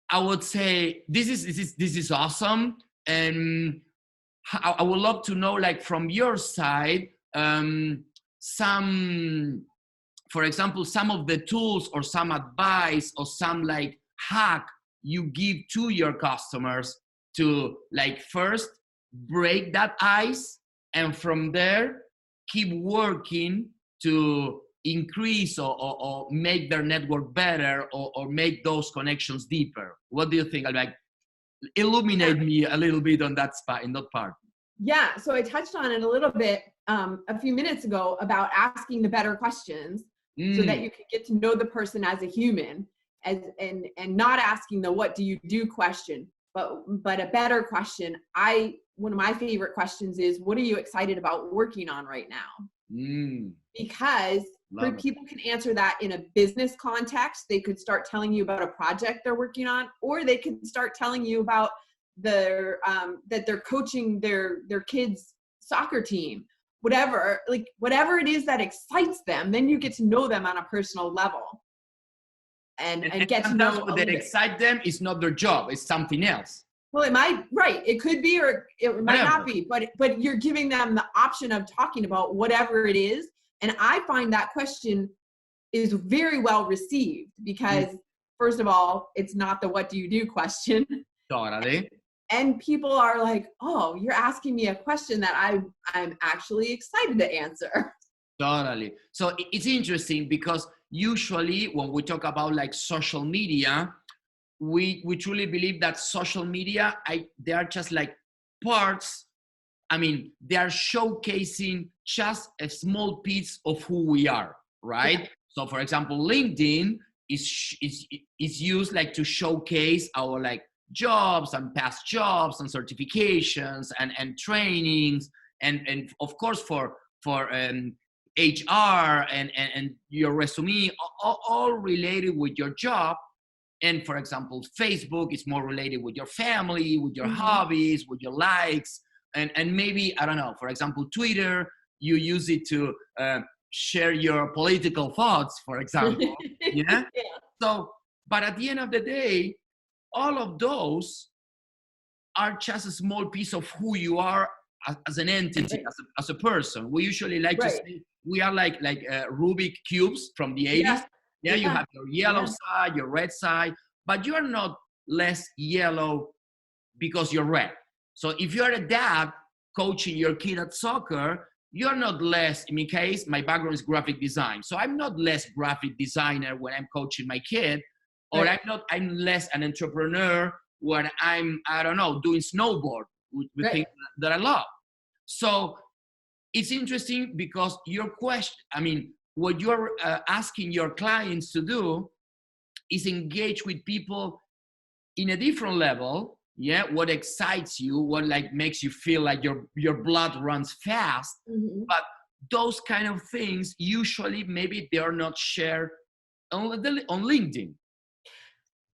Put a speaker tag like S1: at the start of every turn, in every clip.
S1: I would say this is awesome, and I would love to know, like from your side, some, for example, some of the tools or some advice or some like hack you give to your customers to like first break that ice, and from there keep working to increase or make their network better, or make those connections deeper. What do you think? Like, illuminate me a little bit on that spot, in that part.
S2: Yeah, so I touched on it a little bit a few minutes ago about asking the better questions so that you can get to know the person as a human, and not asking the what do you do question, but a better question. One of my favorite questions is, what are you excited about working on right now? Because people can answer that in a business context. They could start telling you about a project they're working on, or they could start telling you about that they're coaching their kids' soccer team, whatever it is that excites them. Then you get to know them on a personal level, and get to know
S1: what that excites them is not their job, it's something else.
S2: Well, it could be, or it might not be, but you're giving them the option of talking about whatever it is. And I find that question is very well received, because first of all, it's not the what do you do question.
S1: Totally.
S2: And people are like, oh, you're asking me a question that I'm actually excited to answer.
S1: Totally. So it's interesting, because usually when we talk about like social media, we truly believe that social media, they are just like parts. I mean, they are showcasing just a small piece of who we are, right? Yeah. So for example, LinkedIn is used like to showcase our like jobs and past jobs and certifications and trainings, and of course for HR and your resume, all related with your job. And for example, Facebook is more related with your family, with your hobbies, with your likes, and maybe, I don't know, for example, Twitter, you use it to share your political thoughts, for example. Yeah? So, but at the end of the day, all of those are just a small piece of who you are as an entity, as a person. We usually like to say we are like Rubik cubes from the 80s. Yeah, you have your yellow side, your red side, but you're not less yellow because you're red. So if you're a dad coaching your kid at soccer, you're not less. In my case, my background is graphic design. So I'm not less graphic designer when I'm coaching my kid, or I'm less an entrepreneur when I'm, I don't know, doing snowboard with things that I love. So it's interesting, because your question, I mean, what you're asking your clients to do is engage with people in a different level. Yeah, what excites you, what like makes you feel like your blood runs fast. But those kind of things usually maybe they are not shared on LinkedIn.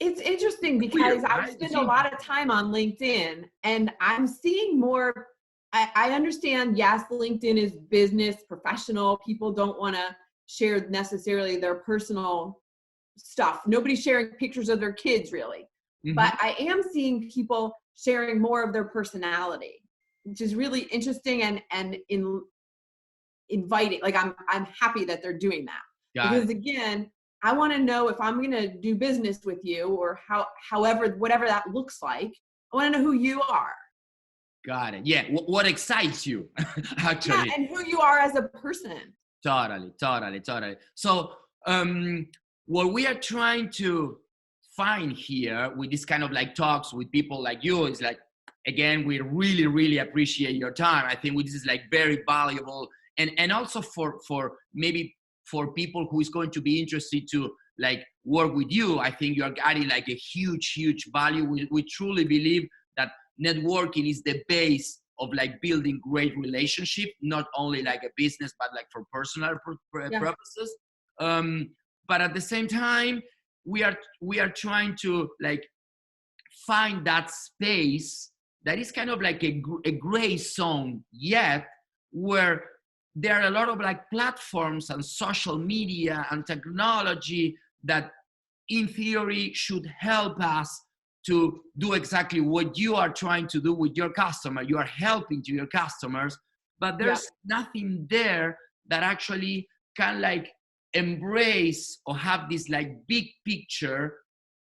S2: It's interesting, because I spend a lot of time on LinkedIn, and I'm seeing more. I understand, yes, LinkedIn is business, professional. People don't want to share necessarily their personal stuff. Nobody's sharing pictures of their kids, really. But I am seeing people sharing more of their personality, which is really interesting and inviting. Like, I'm happy that they're doing that. Because again, I want to know, if I'm going to do business with you, or whatever that looks like, I want to know who you are.
S1: Got it. Yeah. What excites you, actually.
S2: Yeah, and who you are as a person.
S1: Totally. So what we are trying to find here with this kind of like talks with people like you is like, again, we really, really appreciate your time. I think this is like very valuable. And also for maybe for people who is going to be interested to like work with you, I think you're adding like a huge value. We truly believe that networking is the base of like building great relationship, not only like a business, but like for personal purposes. But at the same time, we are trying to like find that space that is kind of like a gray zone yet, where there are a lot of like platforms and social media and technology that in theory should help us to do exactly what you are trying to do with your customer. You are helping to your customers, but there's nothing there that actually can like embrace or have this like big picture,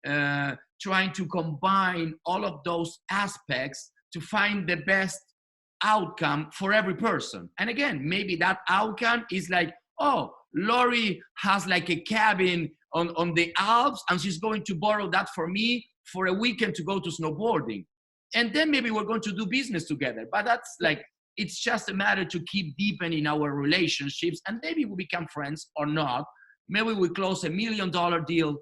S1: trying to combine all of those aspects to find the best outcome for every person. And again, maybe that outcome is like, oh, Lory has like a cabin on the Alps and she's going to borrow that for me for a weekend to go to snowboarding. And then maybe we're going to do business together. But that's like, it's just a matter to keep deepening our relationships, and maybe we become friends or not. Maybe we close $1 million deal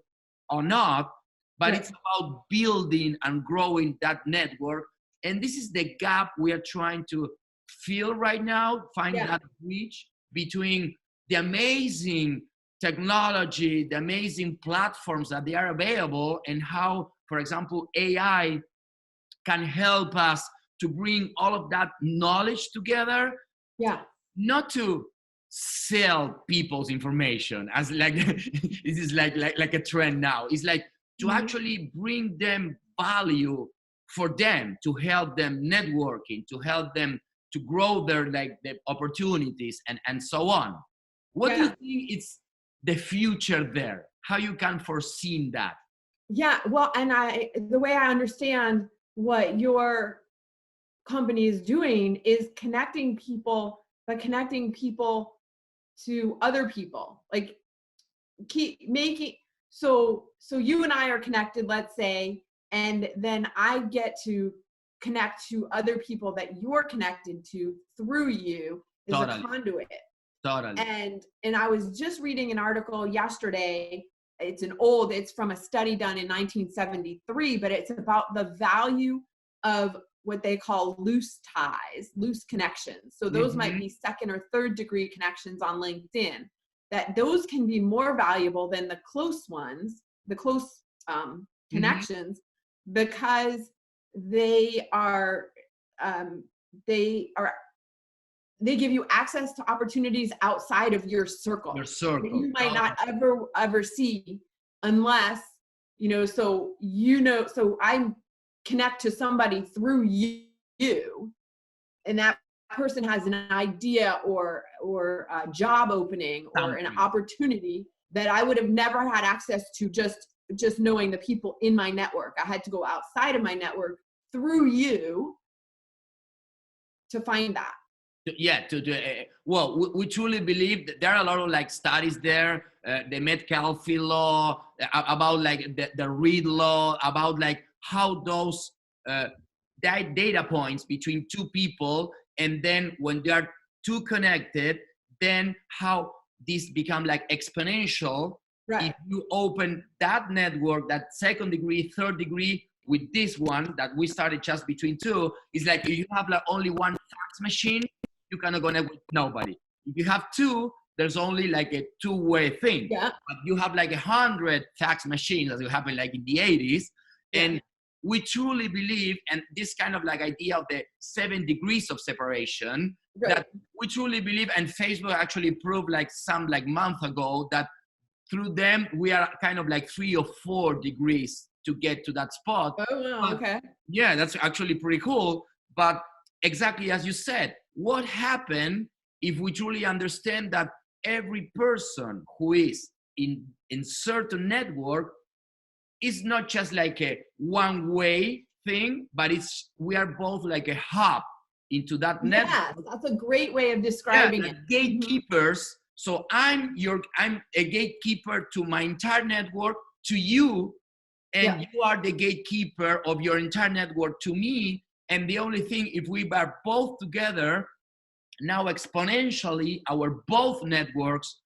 S1: or not, but it's about building and growing that network. And this is the gap we are trying to fill right now, find that bridge between the amazing technology, the amazing platforms that they are available, and how, for example, AI can help us to bring all of that knowledge together. Not to sell people's information as like, this is like a trend now. It's like to actually bring them value for them, to help them networking, to help them to grow their like the opportunities and so on. What do you think is the future there? How you can foresee that?
S2: Yeah, well, and the way I understand what your company is doing is connecting people, but connecting people to other people. Like keep making, so you and I are connected, let's say, and then I get to connect to other people that you're connected to through you as a conduit. And I was just reading an article yesterday. It's from a study done in 1973, but it's about the value of what they call loose ties, loose connections. So those might be second or third degree connections on LinkedIn, that those can be more valuable than the close ones, the close connections, because they give you access to opportunities outside of your circle. That you might not ever see unless, so I connect to somebody through you, and that person has an idea or a job opening or an opportunity that I would have never had access to just knowing the people in my network. I had to go outside of my network through you to find that. Well,
S1: we truly believe that there are a lot of like studies there, the Metcalfe law, about like the Reed law, about like how those data points between two people, and then when they are two connected, then how this become like exponential. If you open that network, that second degree, third degree, with this one that we started just between two, it's like if you have like only one fax machine, you cannot connect with nobody. If you have two, there's only like a two-way thing. But you have like 100 fax machines, as it happened like in the 80s. And we truly believe, and this kind of like idea of the 7 degrees of separation, that we truly believe, and Facebook actually proved like some like month ago that through them, we are kind of like 3 or 4 degrees to get to that spot. Yeah, that's actually pretty cool. But exactly as you said, what happened if we truly understand that every person who is in certain network is not just like a one-way thing, but we are both like a hub into that network.
S2: Yes, that's a great way of describing it.
S1: Gatekeepers. So I'm a gatekeeper to my entire network, to you, and you are the gatekeeper of your entire network to me. And the only thing, if we are both together, now exponentially, our both networks,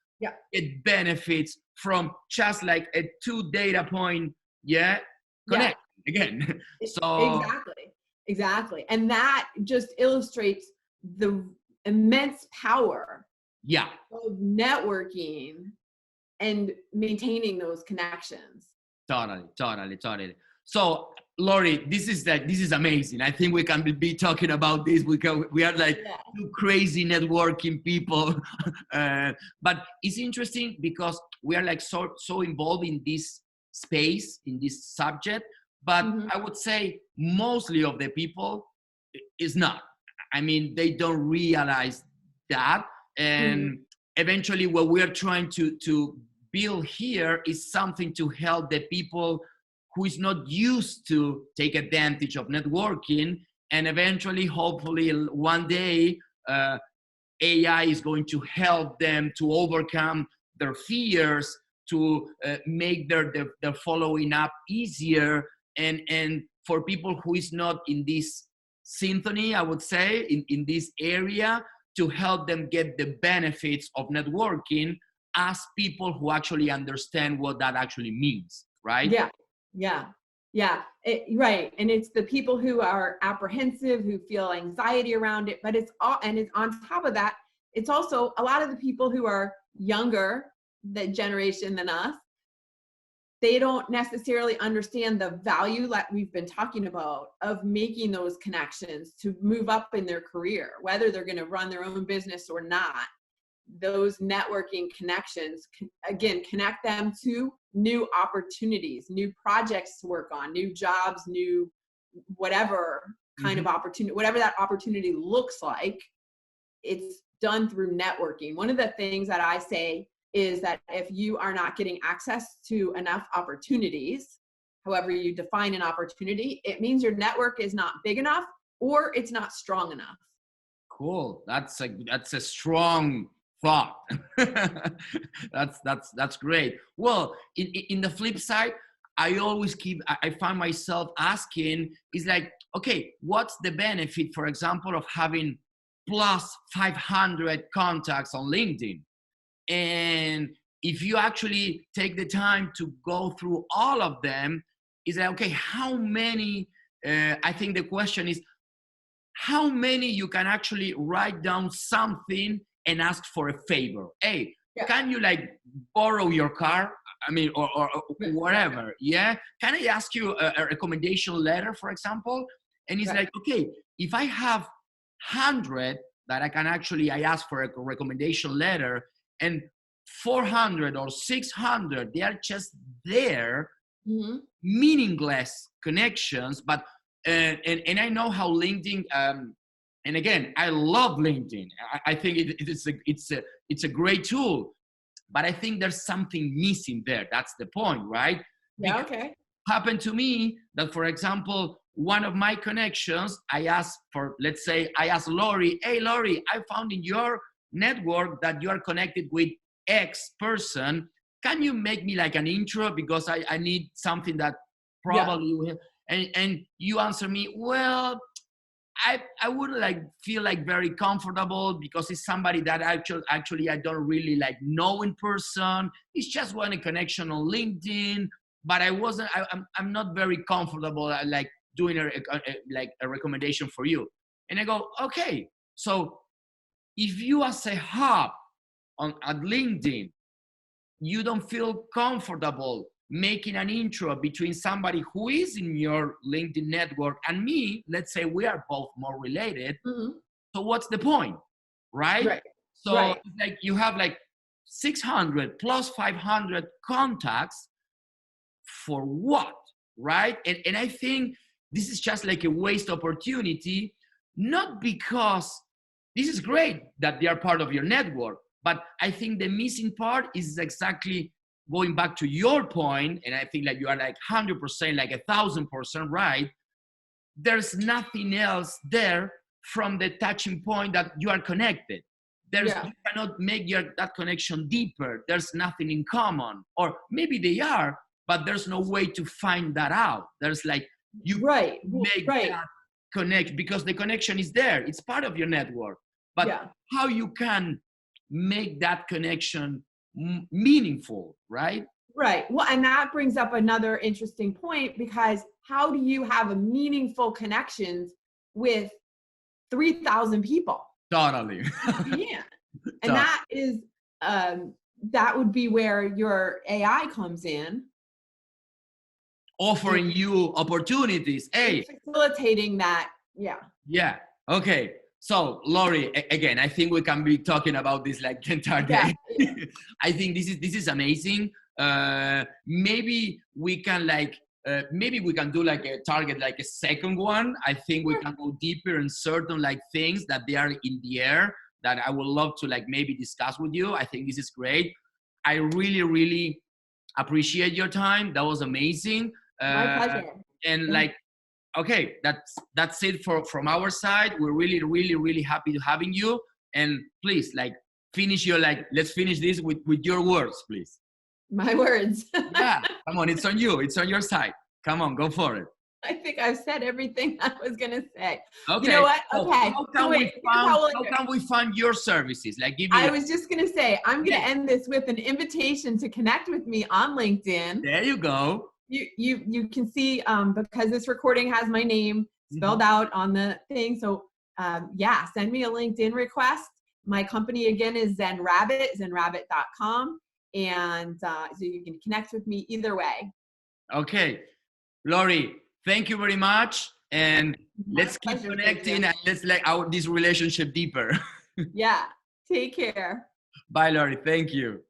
S1: it benefits from just like a 2 data point, connect again. So
S2: exactly. And that just illustrates the immense power of networking and maintaining those connections.
S1: Totally. So Lory, this is amazing. I think we can be talking about this. We are like two crazy networking people. But it's interesting because we are like so involved in this space, in this subject, But
S2: Mhm.
S1: I would say mostly of the people is not. I mean, they don't realize that. And eventually what we're trying to build here is something to help the people who is not used to take advantage of networking. And eventually, hopefully one day, AI is going to help them to overcome their fears, to make their following up easier, and for people who is not in this symphony, I would say, in this area, to help them get the benefits of networking as people who actually understand what that actually means, right?
S2: Yeah, yeah, yeah. Right. And it's the people who are apprehensive, who feel anxiety around it. But it's all, and it's on top of that, it's also a lot of the people who are younger, the generation than us. They don't necessarily understand the value that we've been talking about of making those connections to move up in their career, whether they're going to run their own business or not. Those networking connections, again, connect them to new opportunities, new projects to work on, new jobs, new whatever kind of opportunity, whatever that opportunity looks like. It's done through networking. One of the things that I say is that if you are not getting access to enough opportunities, however you define an opportunity, it means your network is not big enough or it's not strong enough.
S1: Cool. That's a strong thought. that's great. Well, in the flip side, I find myself asking is like, okay, what's the benefit, for example, of having plus 500 contacts on LinkedIn? And if you actually take the time to go through all of them, is like, okay, how many, I think the question is, how many you can actually write down something and ask for a favor? Hey, can you like borrow your car? I mean, or whatever. Yeah. Can I ask you a recommendation letter, for example? And it's like, okay, if I have 100 that I ask for a recommendation letter, and 400 or 600, they are just there, meaningless connections. But and I know how LinkedIn. And again, I love LinkedIn. I think it's a great tool, but I think there's something missing there. That's the point, right?
S2: Yeah. Okay.
S1: Happened to me that, for example, one of my connections, I asked Lory, hey Lory, I found in your network that you are connected with X person. Can you make me like an intro, because I need something that probably you will. And you answer me, well, I wouldn't like feel like very comfortable because it's somebody that actually I don't really like know in person. It's just one connection on LinkedIn, but I'm not very comfortable like doing a recommendation for you. And I go, okay, so if you as a hub at LinkedIn, you don't feel comfortable making an intro between somebody who is in your LinkedIn network and me, let's say we are both more related. So what's the point, right? So it's like you have like 600 plus 500 contacts for what, right? And I think this is just like a waste opportunity, not because this is great that they are part of your network, but I think the missing part is exactly going back to your point, and I think like you are like 100%, like 1,000% right. There's nothing else there from the touching point that you are connected. You cannot make that connection deeper. There's nothing in common, or maybe they are, but there's no way to find that out. There's like you make that connect because the connection is there. It's part of your network, but how you can make that connection meaningful, right?
S2: Right. Well, and that brings up another interesting point, because how do you have a meaningful connections with 3,000 people?
S1: Totally.
S2: Yeah. And that is, that would be where your AI comes in.
S1: Offering you opportunities. Hey.
S2: Facilitating that. Yeah.
S1: Yeah. Okay. So, Lory, again, I think we can be talking about this like the entire day. I think this is amazing. Maybe we can like maybe we can do like a target, like a second one. I think we can go deeper in certain like things that they are in the air that I would love to like maybe discuss with you. I think this is great. I really, really appreciate your time. That was amazing.
S2: My pleasure.
S1: And like, okay, that's it from our side. We're really, really, really happy to having you. And please, like, finish your like. Let's finish this with your words, please.
S2: My words.
S1: Yeah, come on, it's on you. It's on your side. Come on, go for it.
S2: I think I've said everything I was gonna say.
S1: Okay.
S2: You know what?
S1: So
S2: okay.
S1: how can we find your services? Like, give me.
S2: I was just gonna say, I'm gonna end this with an invitation to connect with me on LinkedIn.
S1: There you go.
S2: You can see because this recording has my name spelled out on the thing. So yeah, send me a LinkedIn request. My company again is ZenRabbit, zenrabbit.com. And so you can connect with me either way.
S1: Okay. Lory, thank you very much. And let's keep connecting and let's like this relationship deeper.
S2: Yeah. Take care.
S1: Bye, Lory. Thank you.